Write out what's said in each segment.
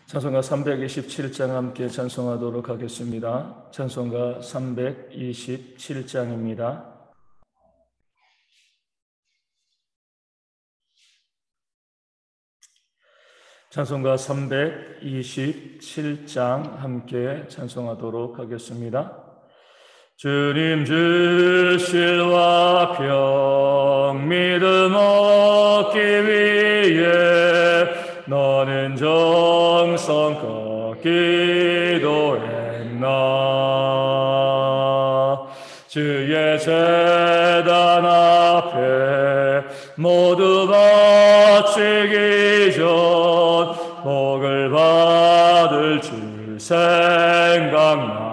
찬송가 327장 함께 찬송하도록 하겠습니다. 찬송가 327장입니다. 찬송가 327장 함께 찬송하도록 하겠습니다. 주님 주실와 평 믿음 얻기 위해 너는 정성껏 기도했나. 주의 제단 앞에 모두 바치기 전 복을 받을 줄 생각나라.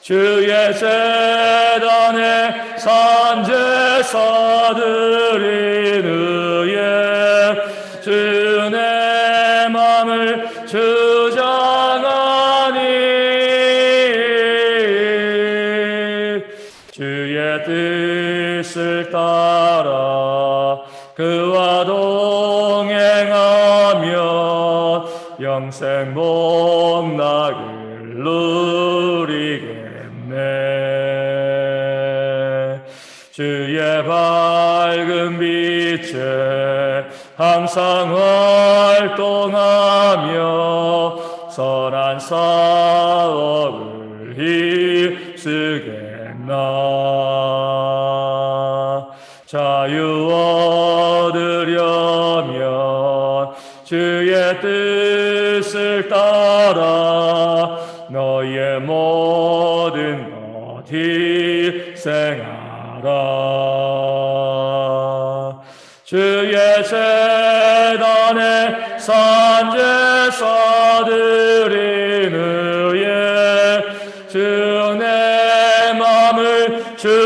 주의 제단에 산제사들이 의해 주 내 맘을 주장하니 주의 뜻을 따라 그와 동행하며 영생 복락을 누리겠네. 주의 밝은 빛에 항상 활동하며 선한 사업을 힘쓰겠나. 자유 얻으려면 주의 뜻을 따라 너의 모든 것 희생하라. 주의 제단에 산제사들이 의해 주 내 맘을 주장하니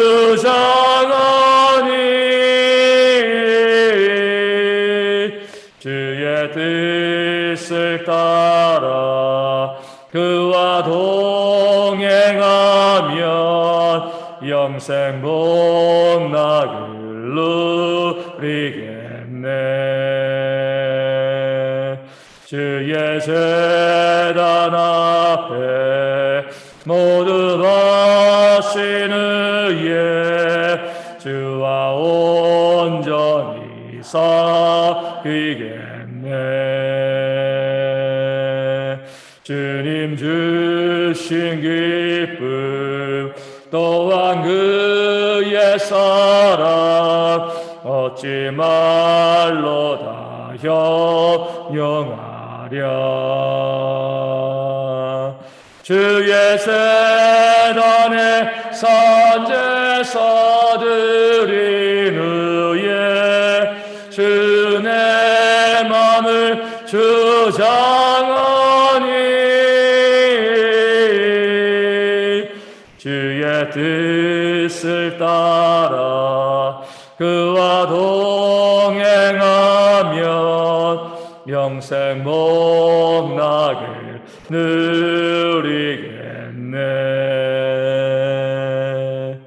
주의 뜻을 따라 그와 동행하면 영생 복락을 누리겠네. 주의 제단 앞에 모두 바친 의에 주와 온전히 사귀겠네. 주님 주신 기쁨 또한 그의 사랑 어찌 말로 다 형용하랴. 주의 제단에 산제사들이 의해 주 내 맘을 주장하니 주의 뜻을 따라 그와 동행하면 영생 복락을 누리겠네.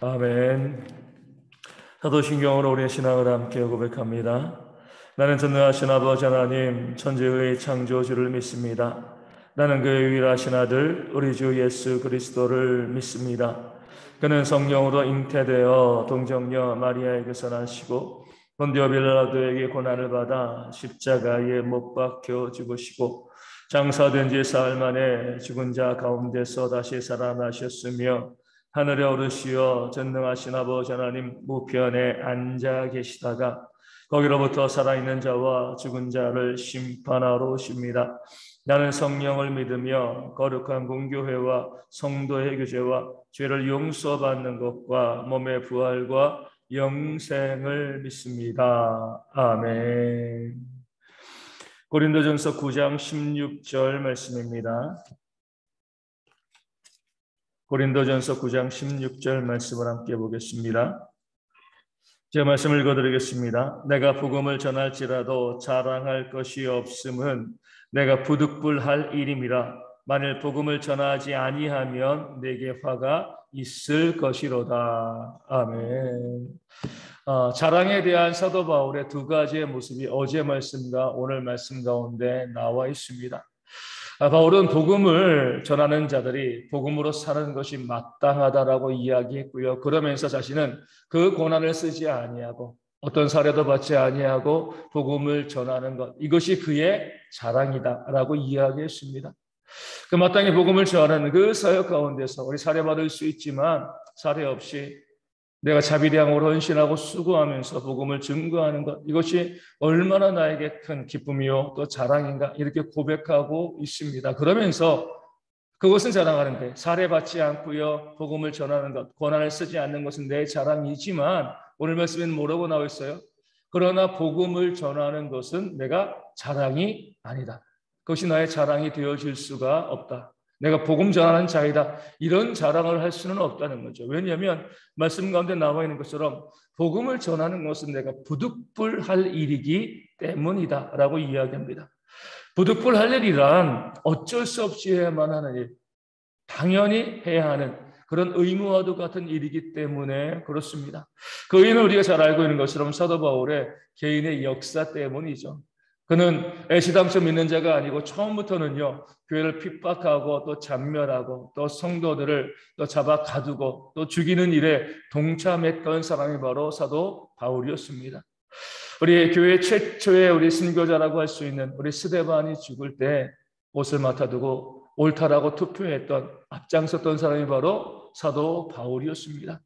아멘. 사도신경으로 우리의 신앙을 함께 고백합니다. 나는 전능하신 아버지 하나님 천지의 창조주를 믿습니다. 나는 그의 유일하신 아들 우리 주 예수 그리스도를 믿습니다. 그는 성령으로 잉태되어 동정녀 마리아에게서 나시고 본디오 빌라도에게 고난을 받아 십자가에 못 박혀 죽으시고 장사된 지 사흘 만에 죽은 자 가운데서 다시 살아나셨으며 하늘에 오르시어 전능하신 아버지 하나님 우편에 앉아 계시다가 거기로부터 살아있는 자와 죽은 자를 심판하러 오십니다. 나는 성령을 믿으며 거룩한 공교회와 성도의 교제와 죄를 용서받는 것과 몸의 부활과 영생을 믿습니다. 아멘. 고린도전서 9장 16절 말씀입니다. 고린도전서 9장 16절 말씀을 함께 보겠습니다. 제 말씀을 읽어드리겠습니다. 내가 복음을 전할지라도 자랑할 것이 없음은 내가 부득불할 일임이라. 만일 복음을 전하지 아니하면 내게 화가 있을 것이로다. 아멘. 자랑에 대한 사도 바울의 두 가지의 모습이 어제 말씀과 오늘 말씀 가운데 나와 있습니다. 바울은 복음을 전하는 자들이 복음으로 사는 것이 마땅하다라고 이야기했고요. 그러면서 자신은 그 고난을 쓰지 아니하고 어떤 사례도 받지 아니하고 복음을 전하는 것, 이것이 그의 자랑이다라고 이야기했습니다. 그 마땅히 복음을 전하는 그 사역 가운데서 우리 사례받을 수 있지만 사례 없이 내가 자비량으로 헌신하고 수고하면서 복음을 증거하는 것, 이것이 얼마나 나에게 큰 기쁨이요 또 자랑인가 이렇게 고백하고 있습니다. 그러면서 그것은 자랑하는데 사례받지 않고요 복음을 전하는 것, 고난을 쓰지 않는 것은 내 자랑이지만 오늘 말씀에는 뭐라고 나와 있어요? 그러나 복음을 전하는 것은 내가 자랑이 아니다. 그것이 나의 자랑이 되어질 수가 없다. 내가 복음 전하는 자이다. 이런 자랑을 할 수는 없다는 거죠. 왜냐하면 말씀 가운데 나와 있는 것처럼 복음을 전하는 것은 내가 부득불할 일이기 때문이다 라고 이야기합니다. 부득불할 일이란 어쩔 수 없이 해야만 하는 일, 당연히 해야 하는 그런 의무와도 같은 일이기 때문에 그렇습니다. 그 이유는 우리가 잘 알고 있는 것처럼 사도 바울의 개인의 역사 때문이죠. 그는 애시당초 믿는 자가 아니고 처음부터는요 교회를 핍박하고 또 잔멸하고 또 성도들을 또 잡아 가두고 또 죽이는 일에 동참했던 사람이 바로 사도 바울이었습니다. 우리 교회 최초의 우리 선교자라고 할 수 있는 우리 스데반이 죽을 때 옷을 맡아두고 옳다라고 투표했던 앞장섰던 사람이 바로 사도 바울이었습니다.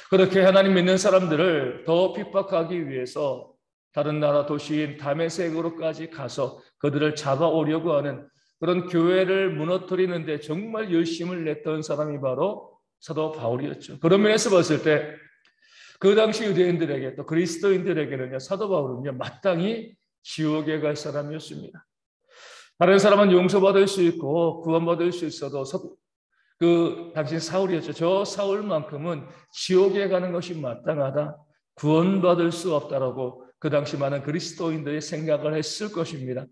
그렇게 하나님 믿는 사람들을 더 핍박하기 위해서 다른 나라 도시인 다메섹으로까지 가서 그들을 잡아오려고 하는 그런 교회를 무너뜨리는데 정말 열심을 냈던 사람이 바로 사도 바울이었죠. 그런 면에서 봤을 때 그 당시 유대인들에게 또 그리스도인들에게는요 사도 바울은요 마땅히 지옥에 갈 사람이었습니다. 다른 사람은 용서받을 수 있고 구원받을 수 있어도 그 당시 사울이었죠. 저 사울만큼은 지옥에 가는 것이 마땅하다. 구원받을 수 없다라고 그 당시 많은 그리스도인들이 생각을 했을 것입니다.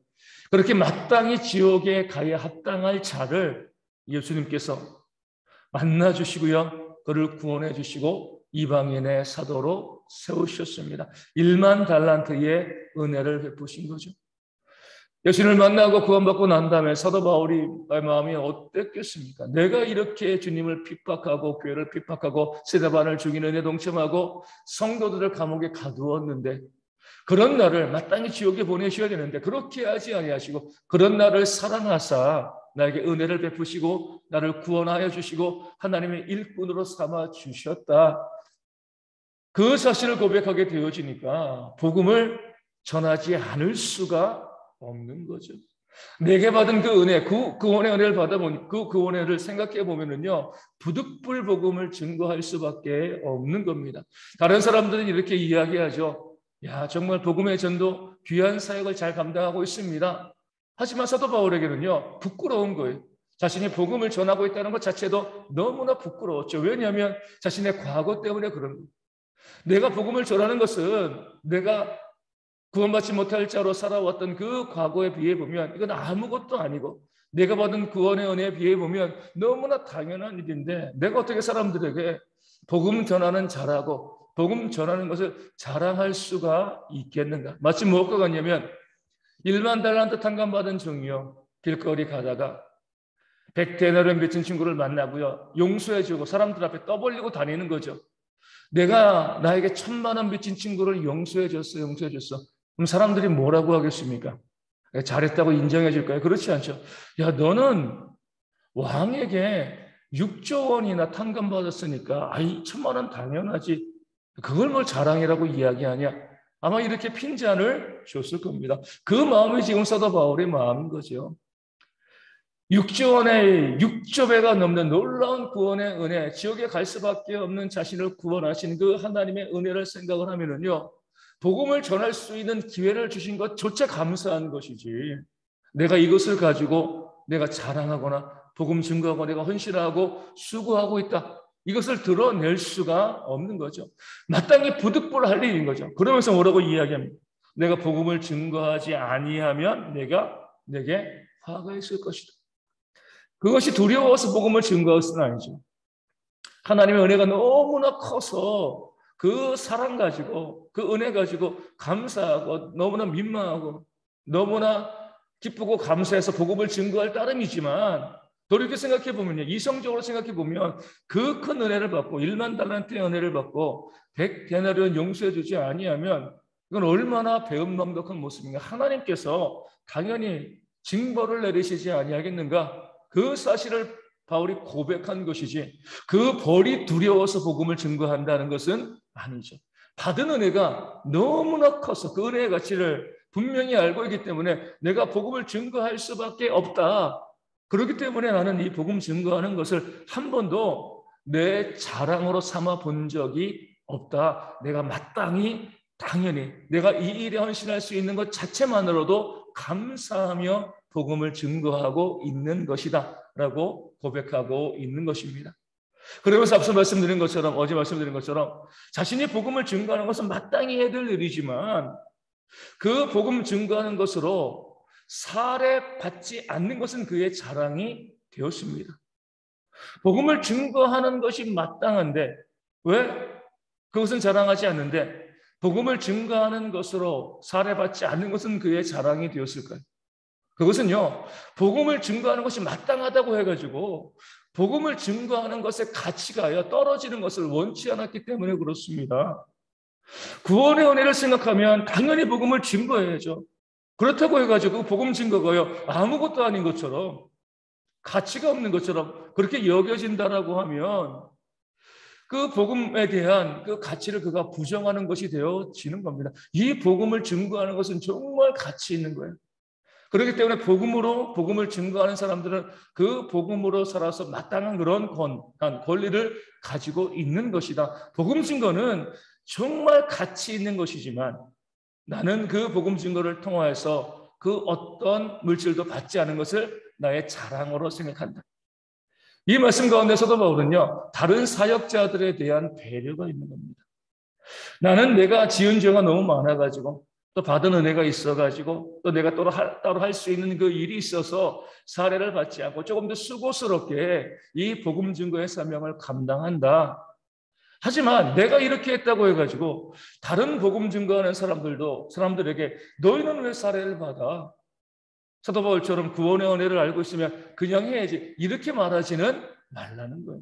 그렇게 마땅히 지옥에 가야 합당할 자를 예수님께서 만나주시고요. 그를 구원해 주시고 이방인의 사도로 세우셨습니다. 1만 달란트의 은혜를 베푸신 거죠. 예수님을 만나고 구원받고 난 다음에 사도 바울의 마음이 어땠겠습니까? 내가 이렇게 주님을 핍박하고 교회를 핍박하고 스데반을 죽이는 데 동참하고 성도들을 감옥에 가두었는데 그런 나를 마땅히 지옥에 보내셔야 되는데 그렇게 하지 아니하시고 그런 나를 사랑하사 나에게 은혜를 베푸시고 나를 구원하여 주시고 하나님의 일꾼으로 삼아 주셨다. 그 사실을 고백하게 되어지니까 복음을 전하지 않을 수가 없는 거죠. 내게 받은 그 은혜, 그 구원의 은혜를 받아보니 그 구원의 생각해 보면은요 부득불 복음을 증거할 수밖에 없는 겁니다. 다른 사람들은 이렇게 이야기하죠. 야 정말 복음의 전도 귀한 사역을 잘 감당하고 있습니다. 하지만 사도 바울에게는요 부끄러운 거예요. 자신이 복음을 전하고 있다는 것 자체도 너무나 부끄러웠죠. 왜냐하면 자신의 과거 때문에 그런 거예요. 내가 복음을 전하는 것은 내가 구원받지 못할 자로 살아왔던 그 과거에 비해 보면 이건 아무것도 아니고 내가 받은 구원의 은혜에 비해 보면 너무나 당연한 일인데 내가 어떻게 사람들에게 복음 전하는 자라고 복음 전하는 것을 자랑할 수가 있겠는가? 마치 무엇과 같냐면 1만 달란트 탕감받은 종이요 길거리 가다가 100데나리온 빚진 친구를 만나고요 용서해주고 사람들 앞에 떠벌리고 다니는 거죠. 내가 나에게 1,000,000원 빚진 친구를 용서해줬어. 그럼 사람들이 뭐라고 하겠습니까? 잘했다고 인정해 줄까요? 그렇지 않죠. 야, 너는 왕에게 6조 원이나 탕감받았으니까 1,000,000원 당연하지. 그걸 뭘 자랑이라고 이야기하냐? 아마 이렇게 핀잔을 줬을 겁니다. 그 마음이 지금 사도 바울의 마음인 거죠. 6조 원의 6조 배가 넘는 놀라운 구원의 은혜, 지옥에 갈 수밖에 없는 자신을 구원하신 그 하나님의 은혜를 생각을 하면은요, 복음을 전할 수 있는 기회를 주신 것조차 감사한 것이지. 내가 이것을 가지고 내가 자랑하거나 복음 증거하고 내가 헌신하고 수고하고 있다. 이것을 드러낼 수가 없는 거죠. 마땅히 부득불할 일인 거죠. 그러면서 뭐라고 이야기합니다. 내가 복음을 증거하지 아니하면 내게 화가 있을 것이다. 그것이 두려워서 복음을 증거할 수는 아니죠. 하나님의 은혜가 너무나 커서 그 사랑 가지고 그 은혜 가지고 감사하고 너무나 민망하고 너무나 기쁘고 감사해서 복음을 증거할 따름이지만 돌이켜 생각해 보면요, 이성적으로 생각해 보면 그 큰 은혜를 받고 1만 달란트의 은혜를 받고 100데나리온 용서해 주지 아니하면 이건 얼마나 배은망덕한 모습인가. 하나님께서 당연히 징벌을 내리시지 아니하겠는가. 그 사실을 바울이 고백한 것이지 그 벌이 두려워서 복음을 증거한다는 것은 아니죠. 받은 은혜가 너무나 커서 그 은혜의 가치를 분명히 알고 있기 때문에 내가 복음을 증거할 수밖에 없다. 그렇기 때문에 나는 이 복음 증거하는 것을 한 번도 내 자랑으로 삼아 본 적이 없다. 내가 마땅히 당연히 내가 이 일에 헌신할 수 있는 것 자체만으로도 감사하며 복음을 증거하고 있는 것이다 라고 고백하고 있는 것입니다. 그러면서 앞서 말씀드린 것처럼 어제 말씀드린 것처럼 자신이 복음을 증거하는 것은 마땅히 해야 될 일이지만 그 복음 증거하는 것으로 살해받지 않는 것은 그의 자랑이 되었습니다. 복음을 증거하는 것이 마땅한데 왜 그것은 자랑하지 않는데 복음을 증거하는 것으로 살해받지 않는 것은 그의 자랑이 되었을까요? 그것은요, 복음을 증거하는 것이 마땅하다고 해가지고 복음을 증거하는 것의 가치가 떨어지는 것을 원치 않았기 때문에 그렇습니다. 구원의 은혜를 생각하면 당연히 복음을 증거해야죠. 그렇다고 해가지고 복음 증거가요 아무것도 아닌 것처럼 가치가 없는 것처럼 그렇게 여겨진다라고 하면 그 복음에 대한 그 가치를 그가 부정하는 것이 되어지는 겁니다. 이 복음을 증거하는 것은 정말 가치 있는 거예요. 그렇기 때문에 복음을 증거하는 사람들은 그 복음으로 살아서 마땅한 그런 권리를 가지고 있는 것이다. 복음 증거는 정말 가치 있는 것이지만 나는 그 복음 증거를 통하여서 그 어떤 물질도 받지 않은 것을 나의 자랑으로 생각한다. 이 말씀 가운데서도 바울은요, 다른 사역자들에 대한 배려가 있는 겁니다. 나는 내가 지은 죄가 너무 많아가지고 또 받은 은혜가 있어가지고 또 내가 따로 할 수 있는 그 일이 있어서 사례를 받지 않고 조금 더 수고스럽게 이 복음 증거의 사명을 감당한다. 하지만 내가 이렇게 했다고 해가지고 다른 복음 증거하는 사람들에게 너희는 왜 사례를 받아? 사도 바울처럼 구원의 은혜를 알고 있으면 그냥 해야지 이렇게 말하지는 말라는 거예요.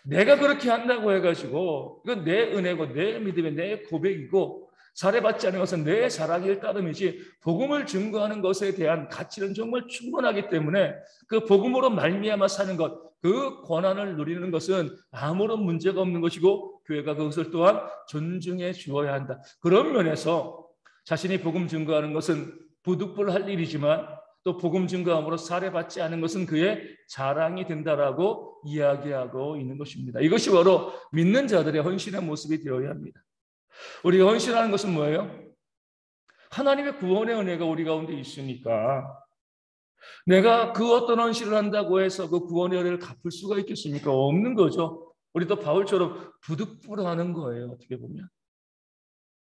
내가 그렇게 한다고 해가지고 이건 내 은혜고 내 믿음이 내 고백이고 사례받지 않은 것은 내 자랑일 따름이지 복음을 증거하는 것에 대한 가치는 정말 충분하기 때문에 그 복음으로 말미암아 사는 것, 그 권한을 누리는 것은 아무런 문제가 없는 것이고 교회가 그것을 또한 존중해 주어야 한다. 그런 면에서 자신이 복음 증거하는 것은 부득불할 일이지만 또 복음 증거함으로 사례받지 않은 것은 그의 자랑이 된다라고 이야기하고 있는 것입니다. 이것이 바로 믿는 자들의 헌신의 모습이 되어야 합니다. 우리가 헌신하는 것은 뭐예요? 하나님의 구원의 은혜가 우리 가운데 있으니까 내가 그 어떤 헌신을 한다고 해서 그 구원의 은혜를 갚을 수가 있겠습니까? 없는 거죠. 우리도 바울처럼 부득불하는 거예요. 어떻게 보면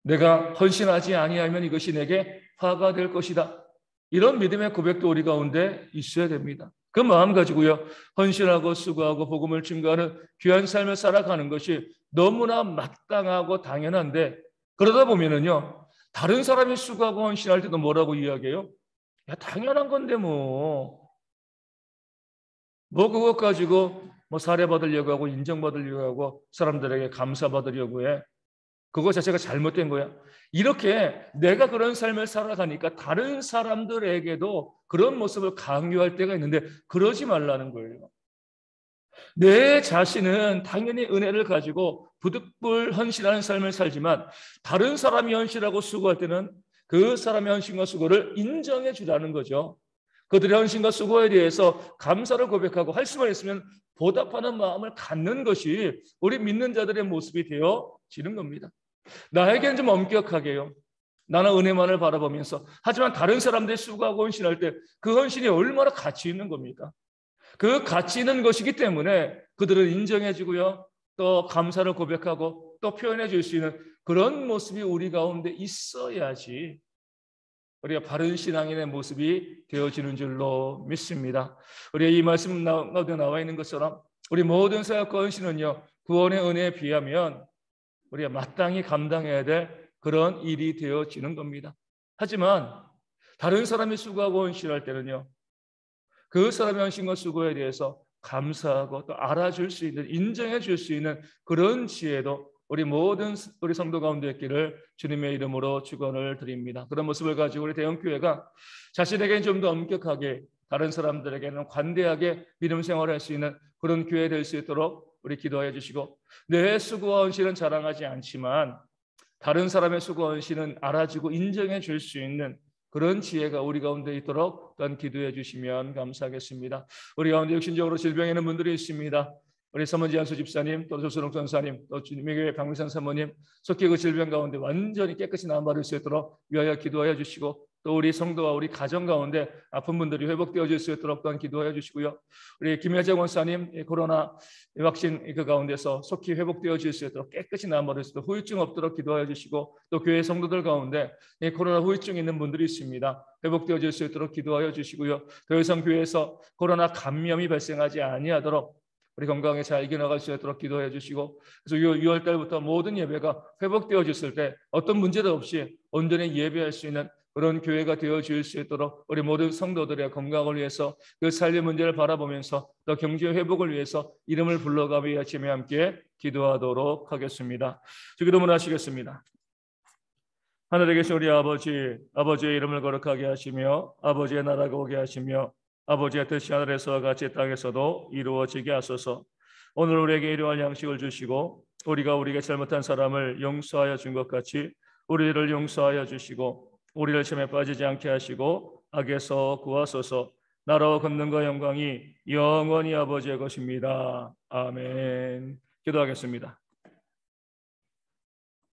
내가 헌신하지 아니하면 이것이 내게 화가 될 것이다. 이런 믿음의 고백도 우리 가운데 있어야 됩니다. 그 마음 가지고요, 헌신하고 수고하고 복음을 증거하는 귀한 삶을 살아가는 것이 너무나 마땅하고 당연한데 그러다 보면은요, 다른 사람이 수고하고 헌신할 때도 뭐라고 이야기해요? 야, 당연한 건데 뭐 그것 가지고 뭐 사례받으려고 하고 인정받으려고 하고 사람들에게 감사받으려고 해. 그거 자체가 잘못된 거야. 이렇게 내가 그런 삶을 살아가니까 다른 사람들에게도 그런 모습을 강요할 때가 있는데 그러지 말라는 거예요. 내 자신은 당연히 은혜를 가지고 부득불 헌신하는 삶을 살지만 다른 사람이 헌신하고 수고할 때는 그 사람의 헌신과 수고를 인정해 주라는 거죠. 그들의 헌신과 수고에 대해서 감사를 고백하고 할 수만 있으면 보답하는 마음을 갖는 것이 우리 믿는 자들의 모습이 되어지는 겁니다. 나에게는 좀 엄격하게요. 나는 은혜만을 바라보면서 하지만 다른 사람들이 수고하고 헌신할 때 그 헌신이 얼마나 가치 있는 겁니까? 그 가치 있는 것이기 때문에 그들을 인정해 주고요. 또 감사를 고백하고 또 표현해 줄 수 있는 그런 모습이 우리 가운데 있어야지 우리가 바른 신앙인의 모습이 되어지는 줄로 믿습니다. 우리가 이 말씀 가운데 나와 있는 것처럼 우리 모든 사역과 헌신은요, 구원의 은혜에 비하면 우리가 마땅히 감당해야 될 그런 일이 되어지는 겁니다. 하지만 다른 사람이 수고하고 헌신할 때는요, 그 사람의 헌신과 수고에 대해서 감사하고 또 알아줄 수 있는, 인정해 줄 수 있는 그런 지혜도 우리 모든 우리 성도 가운데 있기를 주님의 이름으로 축원을 드립니다. 그런 모습을 가지고 우리 대형교회가 자신에게는 좀 더 엄격하게, 다른 사람들에게는 관대하게 믿음 생활을 할 수 있는 그런 교회 될 수 있도록 우리 기도해 주시고, 내 수고와 헌신은 자랑하지 않지만 다른 사람의 수고와 헌신은 알아주고 인정해 줄 수 있는 그런 지혜가 우리 가운데 있도록 또한 기도해 주시면 감사하겠습니다. 우리 가운데 육신적으로 질병이 있는 분들이 있습니다. 우리 서문지 한수 집사님, 또 조수롱 전사님, 또 주님의 교회 박미선 사모님, 속히 그 질병 가운데 완전히 깨끗이 나음받을 수 있도록 위하여 기도하여 주시고, 또 우리 성도와 우리 가정 가운데 아픈 분들이 회복되어질 수 있도록 또한 기도하여 주시고요. 우리 김혜정 원사님 코로나 vak신 그 가운데서 속히 회복되어질 수 있도록 깨끗이 나음받을 수 있도록 후유증 없도록 기도하여 주시고, 또 교회 성도들 가운데 코로나 후유증 있는 분들이 있습니다. 회복되어질 수 있도록 기도하여 주시고요. 더 이상 교회에서 코로나 감염이 발생하지 아니하도록 우리 건강에 잘 이겨나갈 수 있도록 기도해 주시고, 그래서 6월 달부터 모든 예배가 회복되어졌을 때 어떤 문제도 없이 온전히 예배할 수 있는 그런 교회가 되어질 수 있도록 우리 모든 성도들의 건강을 위해서, 그 살림 문제를 바라보면서 또 경제 회복을 위해서 이름을 불러가며 이 아침에 함께 기도하도록 하겠습니다. 기도문 하시겠습니다. 하늘에 계신 우리 아버지, 아버지의 이름을 거룩하게 하시며 아버지의 나라가 오게 하시며 아버지의 뜻이 하늘에서와 같이 땅에서도 이루어지게 하소서. 오늘 우리에게 일용할 양식을 주시고 우리가 우리에게 잘못한 사람을 용서하여 준 것 같이 우리를 용서하여 주시고 우리를 시험에 빠지지 않게 하시고 악에서 구하소서. 나라와 권능과 영광이 영원히 아버지의 것입니다. 아멘. 기도하겠습니다.